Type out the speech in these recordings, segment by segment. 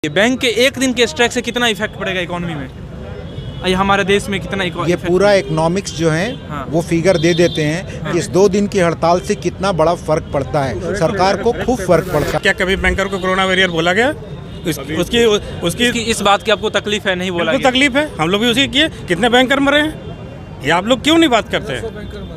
ये बैंक के एक दिन के स्ट्राइक से कितना इफेक्ट पड़ेगा इकोनॉमी में, ये हमारे देश में कितना ये पूरा इकोनॉमिक्स जो है वो फिगर दे देते हैं कि इस 2 दिन की हड़ताल से कितना बड़ा फर्क पड़ता है। सरकार को खूब फर्क पड़ता है। क्या कभी बैंकर को कोरोना वॉरियर बोला गया? उसकी इस बात की आपको तकलीफ है? नहीं बोला गया। तकलीफ है, हम लोग भी उसी किए। कितने बैंकर मरे हैं, ये आप लोग क्यों नहीं बात करते हैं?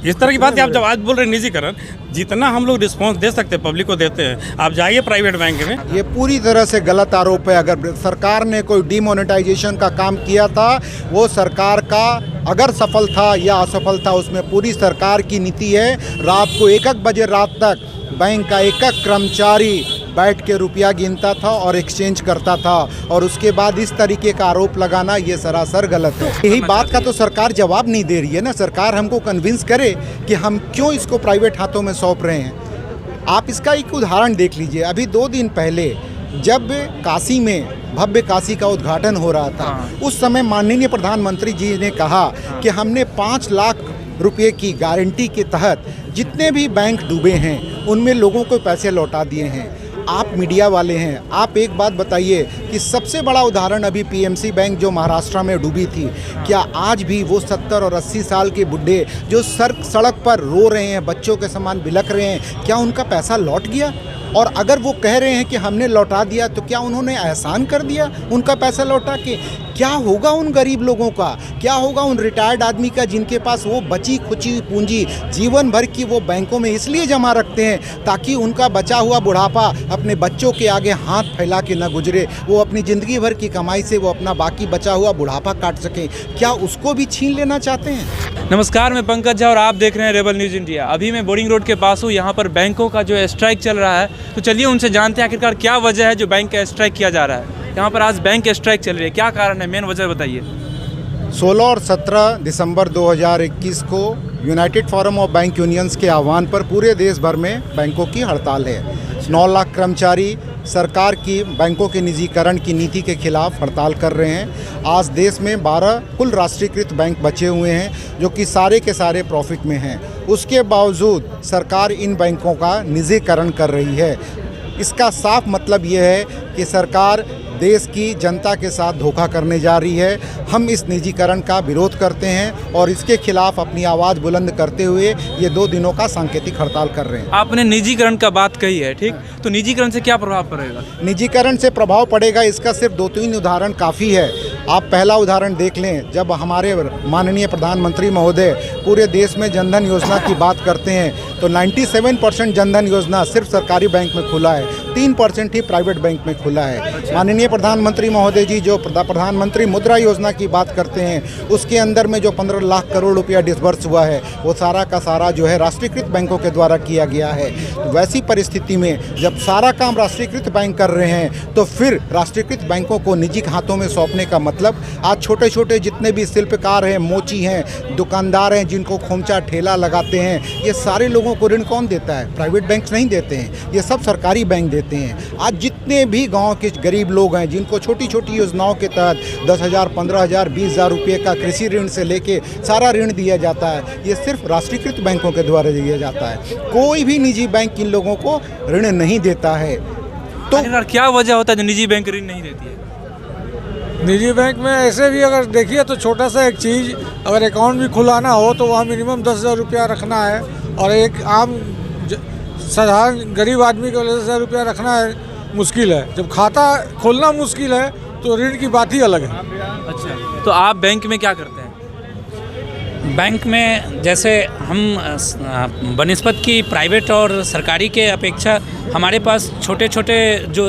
इस तरह की बात आप जब आज बोल रहे हैं निजीकरण, जितना हम लोग रिस्पांस दे सकते हैं पब्लिक को देते हैं। आप जाइए प्राइवेट बैंक में। ये पूरी तरह से गलत आरोप है। अगर सरकार ने कोई डिमोनेटाइजेशन का काम किया था, वो सरकार का अगर सफल था या असफल था, उसमें पूरी सरकार की नीति है। रात को 1-1 बजे रात तक बैंक का एक कर्मचारी बैठ के रुपया गिनता था और एक्सचेंज करता था, और उसके बाद इस तरीके का आरोप लगाना ये सरासर गलत है। यही बात का तो सरकार जवाब नहीं दे रही है ना। सरकार हमको कन्विंस करे कि हम क्यों इसको प्राइवेट हाथों में सौंप रहे हैं। आप इसका एक उदाहरण देख लीजिए। अभी 2 दिन पहले जब काशी में भव्य काशी का उद्घाटन हो रहा था, उस समय माननीय प्रधानमंत्री जी ने कहा कि हमने 5 लाख रुपये की गारंटी के तहत जितने भी बैंक डूबे हैं उनमें लोगों को पैसे लौटा दिए हैं। आप मीडिया वाले हैं, आप एक बात बताइए कि सबसे बड़ा उदाहरण अभी पीएमसी बैंक जो महाराष्ट्र में डूबी थी, क्या आज भी वो 70 और 80 साल के बुढ़े जो सड़क पर रो रहे हैं, बच्चों के समान बिलख रहे हैं, क्या उनका पैसा लौट गया? और अगर वो कह रहे हैं कि हमने लौटा दिया, तो क्या उन्होंने एहसान कर दिया उनका पैसा लौटा के? क्या होगा उन गरीब लोगों का? क्या होगा उन रिटायर्ड आदमी का जिनके पास वो बची खुची पूंजी जीवन भर की वो बैंकों में इसलिए जमा रखते हैं ताकि उनका बचा हुआ बुढ़ापा अपने बच्चों के आगे हाथ फैला के न गुजरे, वो अपनी ज़िंदगी भर की कमाई से वो अपना बाकी बचा हुआ बुढ़ापा काट सकें? क्या उसको भी छीन लेना चाहते हैं? नमस्कार, मैं पंकज झा और आप देख रहे हैं रेबल न्यूज़ इंडिया। अभी मैं बोर्डिंग रोड के पास हूँ। यहाँ पर बैंकों का जो स्ट्राइक चल रहा है, तो चलिए उनसे जानते हैं आखिरकार क्या वजह है जो बैंक का स्ट्राइक किया जा रहा है। यहाँ पर आज बैंक स्ट्राइक चल रही है, क्या कारण है, मेन वजह बताइए। 16 और 17 दिसंबर 2021 को United forum of bank unions के आह्वान पर पूरे देश भर में बैंकों की हड़ताल है। 9 लाख कर्मचारी सरकार की बैंकों के निजीकरण की नीति के खिलाफ हड़ताल कर रहे हैं। आज देश में 12 कुल राष्ट्रीयकृत बैंक बचे हुए हैं जो कि सारे के सारे प्रॉफिट में हैं। उसके बावजूद सरकार इन बैंकों का निजीकरण कर रही है। इसका साफ मतलब ये है कि सरकार देश की जनता के साथ धोखा करने जा रही है। हम इस निजीकरण का विरोध करते हैं और इसके खिलाफ अपनी आवाज़ बुलंद करते हुए ये 2 दिनों का सांकेतिक हड़ताल कर रहे हैं। आपने निजीकरण का बात कही है, ठीक, तो निजीकरण से क्या प्रभाव पड़ेगा? निजीकरण से प्रभाव पड़ेगा, इसका सिर्फ 2-3 उदाहरण काफ़ी है। आप पहला उदाहरण देख लें। जब हमारे माननीय प्रधानमंत्री महोदय पूरे देश में जनधन योजना की बात करते हैं, तो 97% जनधन योजना सिर्फ सरकारी बैंक में खुला है, 3% ही प्राइवेट बैंक में खुला है। माननीय प्रधानमंत्री महोदय जी जो प्रधानमंत्री मुद्रा योजना की बात करते हैं, उसके अंदर में जो 15 लाख करोड़ रुपया डिसबर्स हुआ है, वो सारा का सारा जो है राष्ट्रीयकृत बैंकों के द्वारा किया गया है। तो वैसी परिस्थिति में जब सारा काम राष्ट्रीयकृत बैंक कर रहे हैं, तो फिर राष्ट्रीयकृत बैंकों को निजी हाथों में सौंपने का मतलब, आज छोटे छोटे जितने भी शिल्पकार हैं, मोची हैं, दुकानदार हैं, जिनको खोमचा ठेला लगाते हैं, ये सारे लोगों को ऋण कौन देता है? प्राइवेट बैंक नहीं देते हैं, ये सब सरकारी बैंक देते हैं। आज जितने भी गाँव के गरीब लोग हैं जिनको छोटी छोटी योजनाओं के तहत 10,000, 15,000, 20,000 रुपये का कृषि ऋण से लेके सारा ऋण दिया जाता है, ये सिर्फ राष्ट्रीयकृत बैंकों के द्वारा दिया जाता है। कोई भी निजी बैंक इन लोगों को ऋण नहीं देता है। तो क्या वजह होता है जो निजी बैंक ऋण नहीं देती है? निजी बैंक में ऐसे भी अगर देखिए तो छोटा सा एक चीज़, अगर अकाउंट भी खुलाना हो तो वहाँ मिनिमम 10,000 रुपया रखना है, और एक आम साधारण गरीब आदमी को 10,000 रुपया रखना है मुश्किल है। जब खाता खोलना मुश्किल है तो ऋण की बात ही अलग है। अच्छा, तो आप बैंक में क्या करते हैं? बैंक में जैसे हम बनिस्बत की प्राइवेट और सरकारी के अपेक्षा हमारे पास छोटे छोटे जो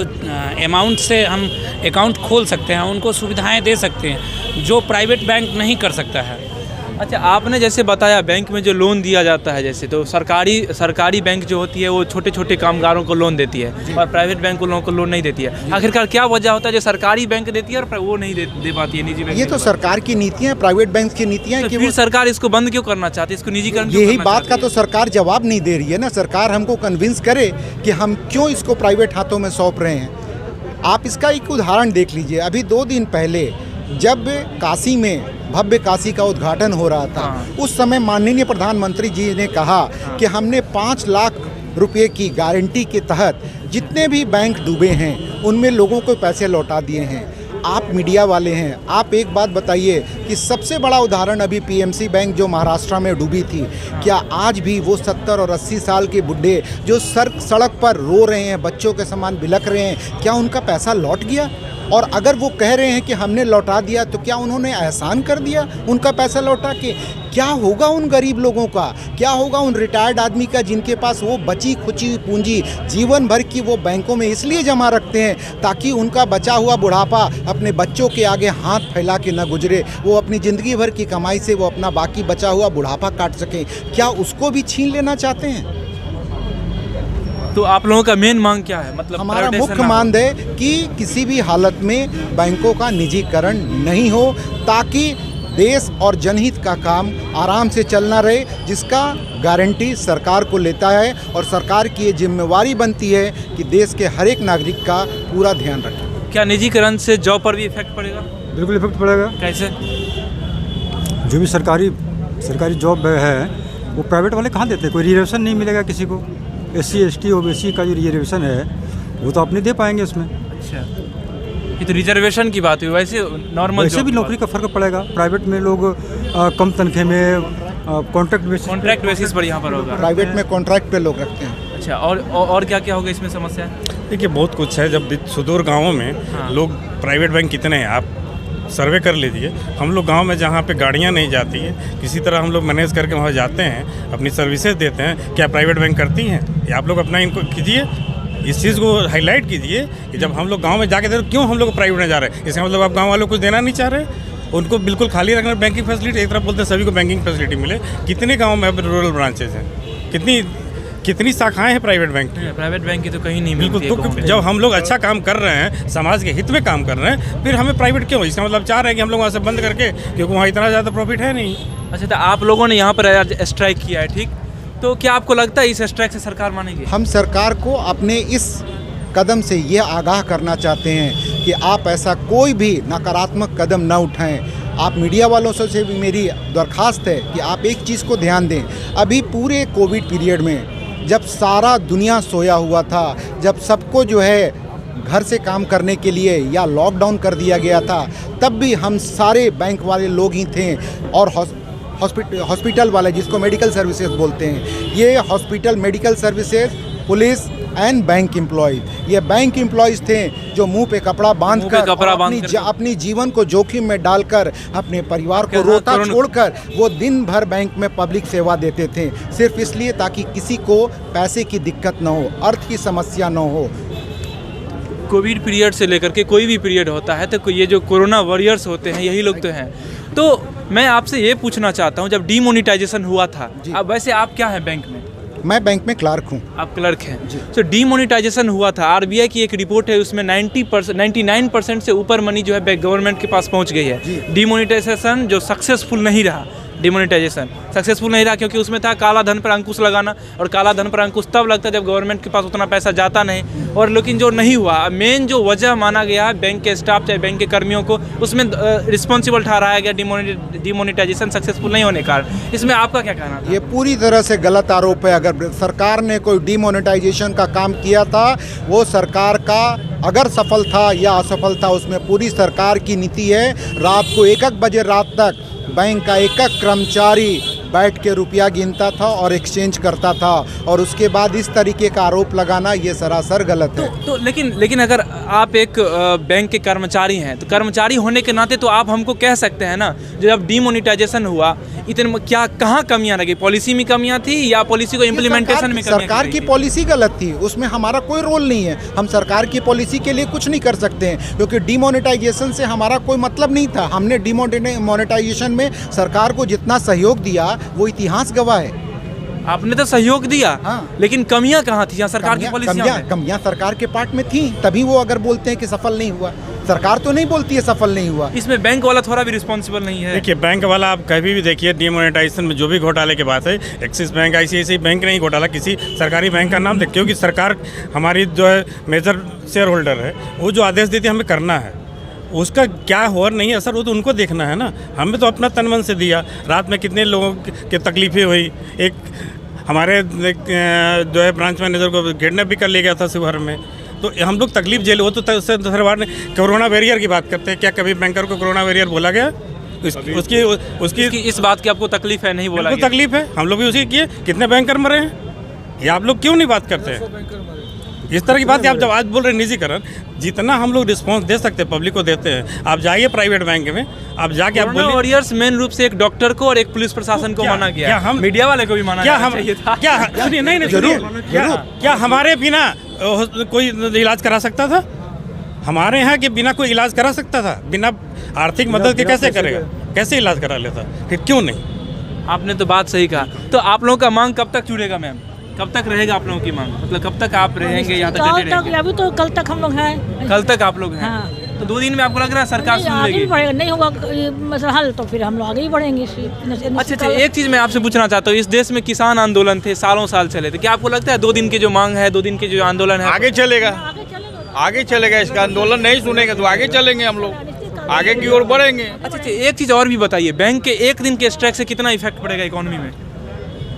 अमाउंट से हम अकाउंट खोल सकते हैं, उनको सुविधाएं दे सकते हैं जो प्राइवेट बैंक नहीं कर सकता है। अच्छा, आपने जैसे बताया बैंक में जो लोन दिया जाता है, जैसे तो सरकारी बैंक जो होती है वो छोटे छोटे कामगारों को लोन देती है और प्राइवेट बैंक को लोन नहीं देती है। आखिरकार क्या वजह होता है जो सरकारी बैंक देती है और वो नहीं दे पाती है निजी बैंक? ये तो सरकार की नीतियाँ, प्राइवेट बैंक की नीतियाँ। तो फिर सरकार इसको बंद क्यों करना चाहती है, इसको निजीकरण? यही बात का तो सरकार जवाब नहीं दे रही है ना। सरकार हमको कन्विंस करे कि हम क्यों इसको प्राइवेट हाथों में सौंप रहे हैं। आप इसका एक उदाहरण देख लीजिए। अभी 2 दिन पहले जब काशी में भव्य काशी का उद्घाटन हो रहा था, उस समय माननीय प्रधानमंत्री जी ने कहा कि हमने 5 लाख रुपये की गारंटी के तहत जितने भी बैंक डूबे हैं उनमें लोगों को पैसे लौटा दिए हैं। आप मीडिया वाले हैं, आप एक बात बताइए कि सबसे बड़ा उदाहरण अभी पीएमसी बैंक जो महाराष्ट्र में डूबी थी, क्या आज भी वो 70 और 80 साल के बुढ़े जो सड़क पर रो रहे हैं, बच्चों के समान बिलख रहे हैं, क्या उनका पैसा लौट गया? और अगर वो कह रहे हैं कि हमने लौटा दिया तो क्या उन्होंने एहसान कर दिया उनका पैसा लौटा के? क्या होगा उन गरीब लोगों का, क्या होगा उन रिटायर्ड आदमी का जिनके पास वो बची खुची हुई पूंजी जीवन भर की वो बैंकों में इसलिए जमा रखते हैं ताकि उनका बचा हुआ बुढ़ापा अपने बच्चों के आगे हाथ फैला के न गुजरे, वो अपनी ज़िंदगी भर की कमाई से वो अपना बाकी बचा हुआ बुढ़ापा काट सकें? क्या उसको भी छीन लेना चाहते हैं? तो आप लोगों का मेन मांग क्या है? मतलब हमारा प्राइवेटाइजेशन मुख्य ना हो? मांग है कि किसी भी हालत में बैंकों का निजीकरण नहीं हो ताकि देश और जनहित का काम आराम से चलना रहे, जिसका गारंटी सरकार को लेता है और सरकार की ये जिम्मेवारी बनती है कि देश के हर एक नागरिक का पूरा ध्यान रखें। क्या निजीकरण से जॉब पर भी इफेक्ट पड़ेगा? बिल्कुल इफेक्ट पड़ेगा। कैसे? जो भी सरकारी जॉब है वो प्राइवेट वाले कहाँ देते हैं? कोई रिजर्वेशन नहीं मिलेगा किसी को। SC ST OBC का जो रिजर्वेशन है वो तो अपने दे पाएंगे उसमें। अच्छा, ये तो रिजर्वेशन की बात हुई, वैसे नॉर्मल वैसे भी नौकरी का फ़र्क पड़ेगा। प्राइवेट में लोग कम तनख्वाह में कॉन्ट्रैक्ट बेसिस पर यहाँ पर होगा। प्राइवेट में कॉन्ट्रैक्ट पे लोग रखते हैं। अच्छा, और क्या क्या होगा इसमें समस्या? देखिए बहुत कुछ है। जब सुदूर गाँवों में लोग प्राइवेट बैंक कितने हैं आप सर्वे कर लीजिए। हम लोग गांव में जहाँ पे गाड़ियाँ नहीं जाती हैं किसी तरह हम लोग मैनेज करके वहाँ जाते हैं, अपनी सर्विसेज देते हैं। क्या प्राइवेट बैंक करती हैं? ये आप लोग अपना इनको कीजिए, इस चीज़ को हाईलाइट कीजिए कि जब हम लोग गांव में जाके देखो क्यों हम लोग प्राइवेट में जा रहे हैं। इसका मतलब आप गाँव वालों को कुछ देना नहीं चाह रहे, उनको बिल्कुल खाली रखना बैंकिंग फैसिलिटी। एक तरफ बोलते हैं सभी को बैंकिंग फैसिलिटी मिले। कितने गाँव में अब रूरल ब्रांचेज हैं, कितनी शाखाएं हैं प्राइवेट बैंक की? प्राइवेट बैंक की तो कहीं नहीं मिलती बिल्कुल। है। तो जब हम लोग अच्छा काम कर रहे हैं, समाज के हित में काम कर रहे हैं, फिर हमें प्राइवेट क्यों? इसका मतलब चाह रहे हैं कि हम लोग वहाँ से बंद करके, क्योंकि वहाँ इतना ज़्यादा प्रॉफिट है नहीं। अच्छा, तो आप लोगों ने यहाँ पर आज स्ट्राइक किया है, ठीक? तो क्या आपको लगता है इस स्ट्राइक से सरकार मानेगी? हम सरकार को अपने इस कदम से ये आगाह करना चाहते हैं कि आप ऐसा कोई भी नकारात्मक कदम न उठाएं। आप मीडिया वालों से भी मेरी दरख्वास्त है कि आप एक चीज़ को ध्यान दें। अभी पूरे कोविड पीरियड में जब सारा दुनिया सोया हुआ था, जब सबको जो है घर से काम करने के लिए या लॉकडाउन कर दिया गया था, तब भी हम सारे बैंक वाले लोग ही थे और हॉस्पिटल वाले जिसको मेडिकल सर्विसेज बोलते हैं, ये hospital medical services, police and bank employees, ये बैंक एम्प्लॉयज़ थे जो मुंह पे कपड़ा बांधकर अपनी जीवन को जोखिम में डालकर अपने परिवार को रोता छोड़कर वो दिन भर बैंक में पब्लिक सेवा देते थे, सिर्फ इसलिए ताकि किसी को पैसे की दिक्कत न हो, अर्थ की समस्या न हो। कोविड पीरियड से लेकर के कोई भी पीरियड होता है तो ये जो कोरोना वॉरियर्स होते हैं यही लोग तो हैं। तो मैं आपसे ये पूछना चाहता हूँ, जब डीमोनेटाइजेशन हुआ था, अब वैसे आप क्या हैं बैंक में? मैं बैंक में क्लर्क हूँ। आप क्लर्क हैं। तो डीमोनेटाइजेशन हुआ था, आरबीआई की एक रिपोर्ट है उसमें 99% से ऊपर मनी जो है गवर्नमेंट के पास पहुंच गई है। डीमोनेटाइजेशन जो सक्सेसफुल नहीं रहा, डीमोनेटाइजेशन सक्सेसफुल नहीं रहा क्योंकि उसमें था काला धन पर अंकुश लगाना, और काला धन पर अंकुश तब लगता है जब गवर्नमेंट के पास उतना पैसा जाता नहीं। और लेकिन जो नहीं हुआ, मेन जो वजह माना गया है बैंक के स्टाफ चाहे बैंक के कर्मियों को, उसमें रिस्पॉन्सिबल ठहराया गया डीमोनेटाइजेशन सक्सेसफुल नहीं होने का। इसमें आपका क्या कहना था? ये पूरी तरह से गलत आरोप है। अगर सरकार ने कोई डीमोनेटाइजेशन का काम किया था, वो सरकार का अगर सफल था या असफल था उसमें पूरी सरकार की नीति है। रात को 1-1 बजे रात तक बैंक का एक कर्मचारी बैठ के रुपया गिनता था और एक्सचेंज करता था, और उसके बाद इस तरीके का आरोप लगाना ये सरासर गलत है। तो लेकिन अगर आप एक बैंक के कर्मचारी हैं तो कर्मचारी होने के नाते तो आप हमको कह सकते हैं ना, जब डीमोनेटाइजेशन हुआ इतने क्या कहाँ कमियां लगी? पॉलिसी में कमियां थी या पॉलिसी को इम्प्लीमेंटेशन में? सरकार की पॉलिसी गलत थी, उसमें हमारा कोई रोल नहीं है। हम सरकार की पॉलिसी के लिए कुछ नहीं कर सकते हैं क्योंकि डीमोनेटाइजेशन से हमारा कोई मतलब नहीं था। हमने डीमोनेटाइजेशन में सरकार को जितना सहयोग दिया वो इतिहास गवाह है। आपने तो सहयोग दिया, हाँ। लेकिन कमियां कहाँ थी? सरकार की पॉलिसियां में कमियां सरकार के पार्ट में थी, तभी वो अगर बोलते हैं कि सफल नहीं हुआ। सरकार तो नहीं बोलती है सफल नहीं हुआ। इसमें बैंक वाला थोड़ा भी रिस्पॉन्सिबल नहीं है। देखिए बैंक वाला आप कभी भी देखिए डीमोनेटाइजेशन में जो भी घोटाले की बात है, एक्सिस बैंक ICICI बैंक नहीं घोटाला किसी सरकारी बैंक का नाम देख, क्योंकि सरकार हमारी जो है मेजर शेयर होल्डर है, वो जो आदेश देती है हमें करना है, उसका क्या हो और नहीं असर वो तो उनको देखना है ना। हमें तो अपना तन मन से दिया। रात में कितने लोगों की तकलीफें हुई, एक हमारे जो है ब्रांच मैनेजर को किडनैप भी कर लिया गया था शिवहर में। तो हम लोग तकलीफ झेल, वो तो सरकार ने कोरोना बैरियर की बात करते हैं, क्या कभी बैंकर को कोरोना बैरियर बोला गया? उसकी इस बात की आपको तकलीफ है? नहीं बोला बिल्कुल तकलीफ है, हम लोग भी उसी किए। कितने बैंकर मरे हैं, ये आप लोग क्यों नहीं बात करते हैं? इस तरह की बात आप जब आज बोल रहे हैं निजीकरण, जितना हम लोग रिस्पांस दे सकते हैं पब्लिक को देते हैं। आप जाइए प्राइवेट बैंक में, आप जाके आप बोलिए। वॉरियर्स मेन रूप से एक डॉक्टर को और एक पुलिस प्रशासन को मना किया, हम मीडिया वाले को भी मना चाहिए था। क्या सुनिए, नहीं जरूर, क्या हमारे बिना कोई इलाज करा सकता था? हमारे यहाँ के बिना कोई इलाज करा सकता था? बिना आर्थिक मदद के कैसे करेगा? कैसे इलाज करा लेता? फिर क्यों नहीं? आपने तो बात सही कहा। तो आप लोगों का मांग कब तक जुड़ेगा मैम? कब तक रहेगा आप लोगों की मांग? मतलब कब तक आप रहेंगे यहाँ तक डटे रहेंगे? अभी तो कल तक हम लोग हैं। कल तक आप लोग हैं? हाँ। तो 2 दिन में आपको लग रहा है सरकार सुन आगे लेगी? भी बढ़ेगा, नहीं होगा मतलब हल तो फिर हम लोग आगे ही बढ़ेंगे। अच्छा, एक चीज़ मैं आपसे पूछना चाहता हूँ, इस देश में किसान आंदोलन थे, सालों साल चले थे, क्या आपको लगता है 2 दिन की जो मांग है, 2 दिन की जो आंदोलन है, आगे चलेगा? आगे चलेगा, इसका आंदोलन नहीं सुनेगा तो आगे चलेंगे, हम लोग आगे की ओर बढ़ेंगे। अच्छा, एक चीज़ और भी बताइए, बैंक के 1 दिन के स्ट्राइक से कितना इफेक्ट पड़ेगा इकोनॉमी में?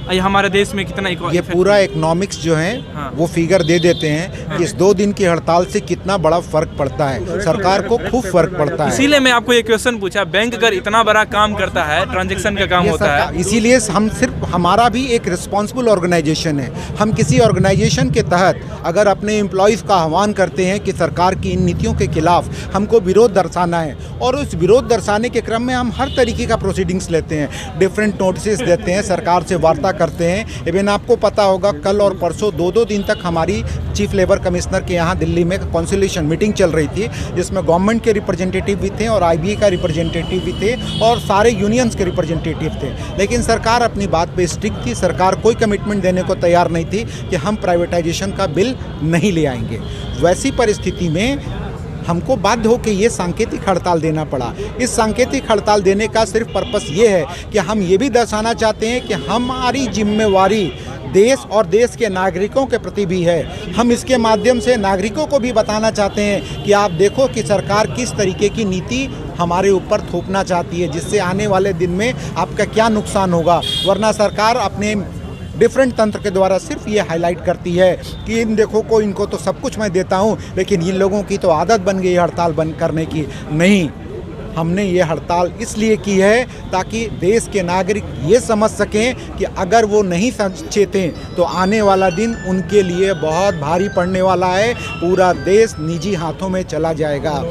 ये हमारे देश में कितना ये पूरा इकोनॉमिक्स जो है हाँ। वो फिगर दे देते हैं कि इस 2 दिन की हड़ताल से कितना बड़ा फर्क पड़ता है, सरकार को खूब फर्क पड़ता है। इसीलिए मैं आपको ये क्वेश्चन पूछा, बैंक अगर इतना बड़ा काम करता है, ट्रांजैक्शन का काम होता है, इसीलिए हम सिर्फ, हमारा भी एक रिस्पॉन्सिबल ऑर्गेनाइजेशन है। हम किसी ऑर्गेनाइजेशन के तहत अगर अपने एम्प्लॉयज़ का आह्वान करते हैं कि सरकार की इन नीतियों के खिलाफ हमको विरोध दर्शाना है, और उस विरोध दर्शाने के क्रम में हम हर तरीके का प्रोसीडिंग्स लेते हैं, डिफरेंट नोटिस देते हैं, सरकार से वार्ता करते हैं। इवन आपको पता होगा कल और परसों 2-2 दिन तक हमारी चीफ लेबर कमिश्नर के यहाँ दिल्ली में कॉन्सुलेशन मीटिंग चल रही थी, जिसमें गवर्नमेंट के रिप्रेजेंटेटिव भी थे और IBA का रिप्रेजेंटेटिव भी थे और सारे यूनियंस के रिप्रेजेंटेटिव थे। लेकिन सरकार अपनी बात पे स्ट्रिक्ट थी, सरकार कोई कमिटमेंट देने को तैयार नहीं थी कि हम प्राइवेटाइजेशन का बिल नहीं ले आएंगे। वैसी परिस्थिति में हमको बाध्य होकर ये सांकेतिक हड़ताल देना पड़ा। इस सांकेतिक हड़ताल देने का सिर्फ पर्पस ये है कि हम ये भी दर्शाना चाहते हैं कि हमारी जिम्मेवारी देश और देश के नागरिकों के प्रति भी है। हम इसके माध्यम से नागरिकों को भी बताना चाहते हैं कि आप देखो कि सरकार किस तरीके की नीति हमारे ऊपर थोपना चाहती है, जिससे आने वाले दिन में आपका क्या नुकसान होगा। वरना सरकार अपने डिफरेंट तंत्र के द्वारा सिर्फ ये हाईलाइट करती है कि इन देखो को इनको तो सब कुछ मैं देता हूँ, लेकिन इन लोगों की तो आदत बन गई हड़ताल बंद करने की। नहीं, हमने ये हड़ताल इसलिए की है ताकि देश के नागरिक ये समझ सकें कि अगर वो नहीं सचेते तो आने वाला दिन उनके लिए बहुत भारी पड़ने वाला है, पूरा देश निजी हाथों में चला जाएगा।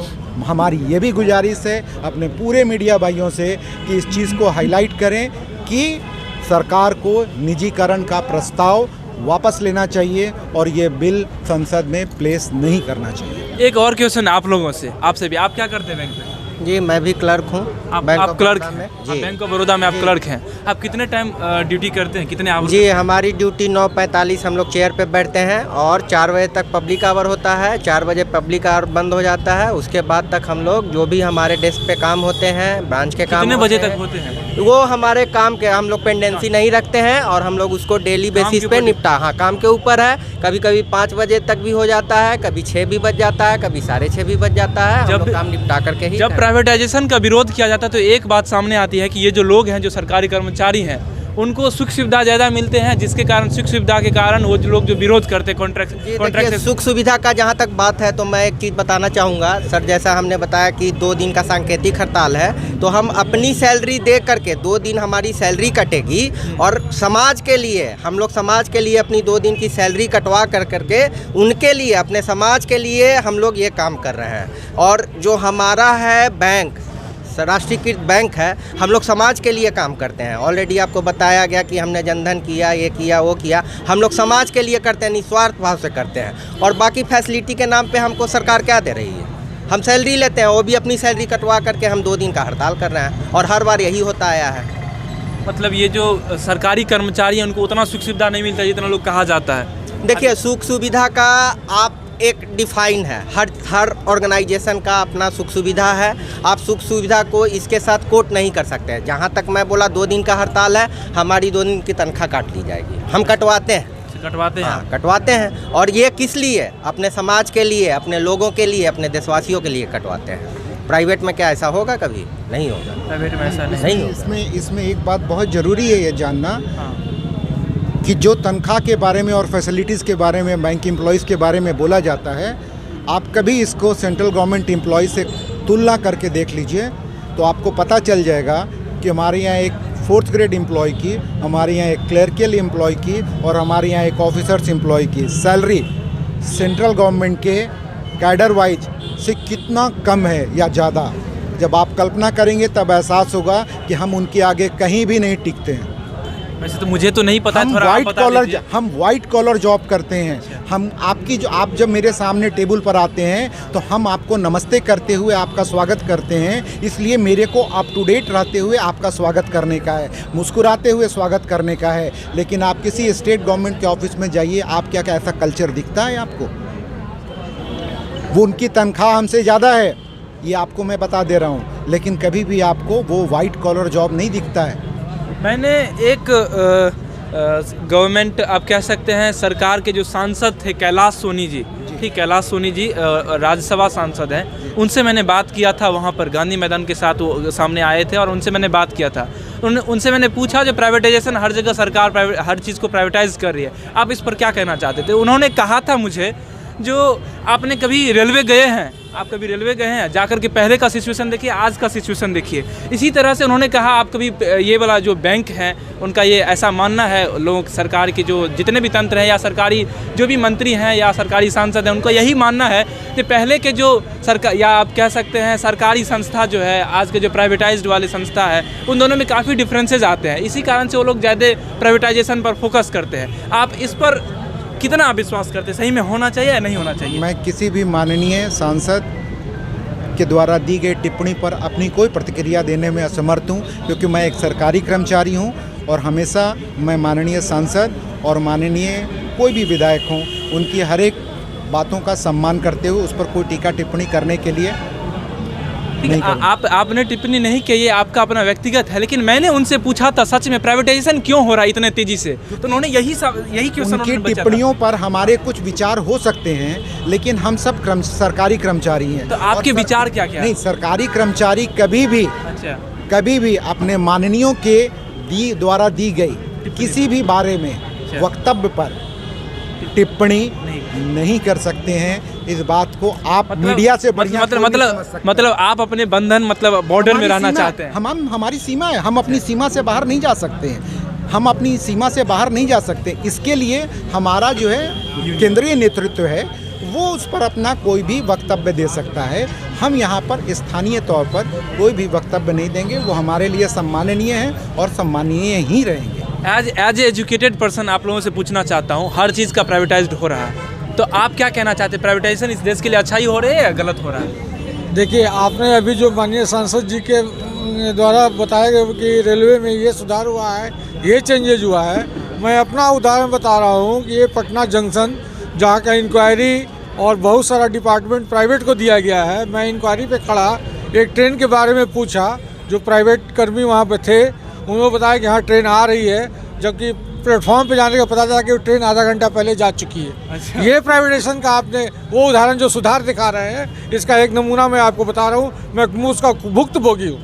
हमारी ये भी गुजारिश है अपने पूरे मीडिया भाइयों से कि इस चीज़ को हाईलाइट करें कि सरकार को निजीकरण का प्रस्ताव वापस लेना चाहिए और ये बिल संसद में प्लेस नहीं करना चाहिए। एक और क्वेश्चन आप लोगों से, आपसे भी, आप क्या करते हैं बैंक में? जी मैं भी क्लर्क हूँ। आप क्लर्क हैं? बैंक ऑफ बड़ौदा में आप क्लर्क हैं। आप कितने टाइम ड्यूटी करते हैं, कितने आवर? जी हमारी ड्यूटी 9:45 हम लोग चेयर पे बैठते हैं और 4 बजे तक पब्लिक आवर होता है। 4 बजे पब्लिक आवर बंद हो जाता है। उसके बाद तक हम लोग जो भी हमारे डेस्क पे काम होते हैं, ब्रांच के काम कितने बजे तक होते हैं? वो हमारे काम के हम लोग पेंडेंसी नहीं रखते हैं और हम लोग उसको डेली बेसिस पे निपटा, हाँ काम के ऊपर है। कभी कभी 5 बजे तक भी हो जाता है, कभी 6 भी बज जाता है, कभी 6:30 भी बज जाता है। हम लोग काम निपटा करके ही। जब प्राइवेटाइजेशन का विरोध किया जाता है तो एक बात सामने आती है कि ये जो लोग हैं, जो सरकारी कर्मचारी हैं, उनको सुख सुविधा ज़्यादा मिलते हैं, जिसके कारण सुख सुविधा के कारण वो जो लोग जो विरोध करते हैं कॉन्ट्रैक्ट सुख सुविधा का जहाँ तक बात है तो मैं एक चीज़ बताना चाहूँगा सर। जैसा हमने बताया कि 2 दिन का सांकेतिक हड़ताल है, तो हम अपनी सैलरी दे करके 2 दिन हमारी सैलरी कटेगी और समाज के लिए हम लोग समाज के लिए अपनी 2 दिन की सैलरी कटवा करके उनके लिए, अपने समाज के लिए हम लोग ये काम कर रहे हैं। और जो हमारा है बैंक, राष्ट्रीयकृत बैंक है, हम लोग समाज के लिए काम करते हैं। ऑलरेडी आपको बताया गया कि हमने जनधन किया, ये किया, वो किया। हम लोग समाज के लिए करते हैं, निस्वार्थ भाव से करते हैं। और बाकी फैसिलिटी के नाम पे हमको सरकार क्या दे रही है? हम सैलरी लेते हैं, वो भी अपनी सैलरी कटवा करके हम 2 दिन का हड़ताल कर रहे हैं और हर बार यही होता आया है। मतलब ये जो सरकारी कर्मचारी हैं उनको उतना सुख सुविधा नहीं मिलता जितना लोग कहा जाता है। देखिए सुख सुविधा का आप एक डिफाइन है, हर ऑर्गेनाइजेशन का अपना सुख सुविधा है। आप सुख सुविधा को इसके साथ कोट नहीं कर सकते हैं। जहाँ तक मैं बोला 2 दिन का हड़ताल है, हमारी 2 दिन की तनख्वाह काट ली जाएगी। हम कटवाते हैं, हाँ, कटवाते हैं। और ये किस लिए? अपने समाज के लिए, अपने लोगों के लिए, अपने देशवासियों के लिए कटवाते हैं। प्राइवेट में क्या ऐसा होगा? कभी नहीं होगा। प्राइवेट में ऐसा नहीं होगा। इसमें एक बात बहुत ज़रूरी है ये जानना कि जो तनख्वाह के बारे में और फैसिलिटीज़ के बारे में बैंक एम्प्लॉयज़ के बारे में बोला जाता है, आप कभी इसको सेंट्रल गवर्नमेंट एम्प्लॉय से तुलना करके देख लीजिए तो आपको पता चल जाएगा कि हमारे यहाँ एक 4th ग्रेड एम्प्लॉय की, हमारे यहाँ एक क्लर्कियल एम्प्लॉय की और हमारे यहाँ एक ऑफिसर्स एम्प्लॉय की सैलरी सेंट्रल गवर्नमेंट के कैडर वाइज से कितना कम है या ज़्यादा। जब आप कल्पना करेंगे तब एहसास होगा कि हम उनके आगे कहीं भी नहीं टिकते हैं। वैसे तो मुझे तो नहीं पता, हम थोड़ा आप बता दीजिए। हम वाइट कॉलर जॉब करते हैं। हम आपकी जो आप जब मेरे सामने टेबल पर आते हैं तो हम आपको नमस्ते करते हुए आपका स्वागत करते हैं, इसलिए मेरे को अप टू डेट रहते हुए आपका स्वागत करने का है, मुस्कुराते हुए स्वागत करने का है। लेकिन आप किसी स्टेट गवर्नमेंट के ऑफिस में जाइए, आप क्या ऐसा कल्चर दिखता है आपको? वो उनकी तनख्वाह हमसे ज़्यादा है, ये आपको मैं बता दे रहा हूँ, लेकिन कभी भी आपको वो वाइट कॉलर जॉब नहीं दिखता है। मैंने एक गवर्नमेंट आप कह सकते हैं सरकार के जो सांसद थे कैलाश सोनी जी, ठीक, कैलाश सोनी जी राज्यसभा सांसद हैं, उनसे मैंने बात किया था वहाँ पर गांधी मैदान के साथ, वो सामने आए थे और उनसे मैंने बात किया था। उनसे मैंने पूछा जो प्राइवेटाइजेशन हर जगह सरकार हर चीज़ को प्राइवेटाइज कर रही है, आप इस पर क्या कहना चाहते थे? उन्होंने कहा था मुझे, जो आपने कभी रेलवे गए हैं, आप कभी रेलवे गए हैं, जाकर के पहले का सिचुएशन देखिए, आज का सिचुएशन देखिए। इसी तरह से उन्होंने कहा आप कभी ये वाला जो बैंक है उनका ये ऐसा मानना है, लोग सरकार के जो जितने भी तंत्र हैं या सरकारी जो भी मंत्री हैं या सरकारी सांसद हैं, उनका यही मानना है कि पहले के जो सरकार या आप कह सकते हैं सरकारी संस्था जो है, आज के जो प्राइवेटाइज्ड वाली संस्था है, उन दोनों में काफ़ी डिफरेंसेज आते हैं। इसी कारण से वो लोग ज़्यादा प्राइवेटाइजेशन पर फोकस करते हैं। आप इस पर कितना विश्वास करते हैं, सही में होना चाहिए या नहीं होना चाहिए? मैं किसी भी माननीय सांसद के द्वारा दी गई टिप्पणी पर अपनी कोई प्रतिक्रिया देने में असमर्थ हूँ, क्योंकि मैं एक सरकारी कर्मचारी हूँ और हमेशा मैं माननीय सांसद और माननीय कोई भी विधायक हों, उनकी हर एक बातों का सम्मान करते हुए उस पर कोई टीका टिप्पणी करने के लिए आपने टिप्पणी नहीं की, ये आपका अपना व्यक्तिगत है, लेकिन मैंने उनसे पूछा था सच में प्राइवेटाइजेशन क्यों हो रहा है इतने तेजी से, तो उन्होंने यही क्वेश्चन उनकी टिप्पणियों पर हमारे कुछ विचार हो सकते हैं, लेकिन हम सब सरकारी कर्मचारी हैं। तो आपके विचार क्या क्या? नहीं, सरकारी कर्मचारी कभी भी अपने माननीयों के द्वारा दी गई किसी भी बारे में वक्तव्य पर टिप्पणी नहीं कर सकते हैं। इस बात को आप मीडिया से बढ़िया मतलब आप अपने बंधन मतलब बॉर्डर में रहना चाहते हैं। हम हमारी सीमा है, हम अपनी सीमा से बाहर नहीं जा सकते हैं, हम अपनी सीमा से बाहर नहीं जा सकते। इसके लिए हमारा जो है केंद्रीय नेतृत्व है वो उस पर अपना कोई भी वक्तव्य दे सकता है। हम यहाँ पर स्थानीय तौर पर कोई भी वक्तव्य नहीं देंगे, वो हमारे लिए सम्माननीय है और सम्माननीय ही रहेंगे। एज एजुकेटेड पर्सन आप लोगों से पूछना चाहता हूँ, हर चीज़ का प्राइवेटाइज्ड हो रहा है, तो आप क्या कहना चाहते हैं? प्राइवेटाइजेशन इस देश के लिए अच्छा ही हो रहा है या गलत हो रहा है? देखिए, आपने अभी जो माननीय सांसद जी के द्वारा बताया गया कि रेलवे में ये सुधार हुआ है, ये चेंजेज हुआ है, मैं अपना उदाहरण बता रहा हूँ कि ये पटना जंक्शन जहाँ का इंक्वायरी और बहुत सारा डिपार्टमेंट प्राइवेट को दिया गया है, मैं इंक्वायरी पे खड़ा एक ट्रेन के बारे में पूछा, जो प्राइवेट कर्मी वहाँ पे थे उन्होंने बताया कि हाँ ट्रेन आ रही है, जबकि प्लेटफॉर्म पे जाने का पता चला कि वो ट्रेन आधा घंटा पहले जा चुकी है। अच्छा। ये प्राइवेटाइजेशन का आपने वो उदाहरण जो सुधार दिखा रहे हैं, इसका एक नमूना मैं आपको बता रहा हूँ, मैं उसका भुक्तभोगी हूँ।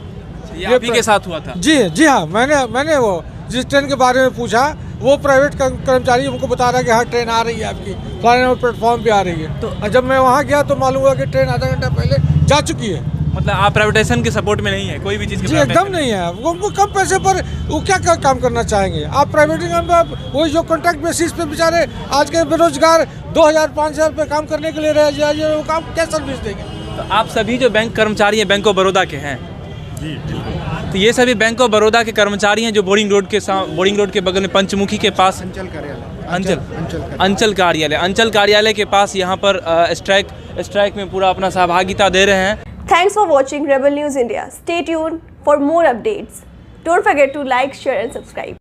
ये आप ही के साथ हुआ था? जी हाँ, मैंने वो जिस ट्रेन के बारे में पूछा वो प्राइवेट कर्मचारी हमको बता रहा है कि हाँ ट्रेन आ रही है आपकी फलाने नंबर प्लेटफॉर्म पे आ रही है। तो जब मैं वहाँ गया तो मालूम हुआ कि ट्रेन आधा घंटा पहले जा चुकी है। मतलब आप प्राइवेटाइजेशन के सपोर्ट में नहीं है कोई भी चीज़? जी एकदम नहीं है। वो कम पैसे पर वो क्या काम करना चाहेंगे? आप प्राइवेटिंग में वही जो कॉन्ट्रैक्ट बेसिस पे बेचारे आज के बेरोजगार 2000-5000 रुपये काम करने के लिए रहे, वो काम क्या सर्विस देंगे? तो आप सभी जो बैंक कर्मचारी हैं बैंक ऑफ बड़ौदा के हैं, तो ये सभी बैंक ऑफ बड़ौदा के कर्मचारी हैं जो बोरिंग रोड के बगल में पंचमुखी के पास अंचल कार्यालय के पास यहाँ पर स्ट्राइक में पूरा अपना सहभागिता दे रहे हैं। Thanks for watching Rebel News India. Stay tuned for more updates. Don't forget to like, share and subscribe.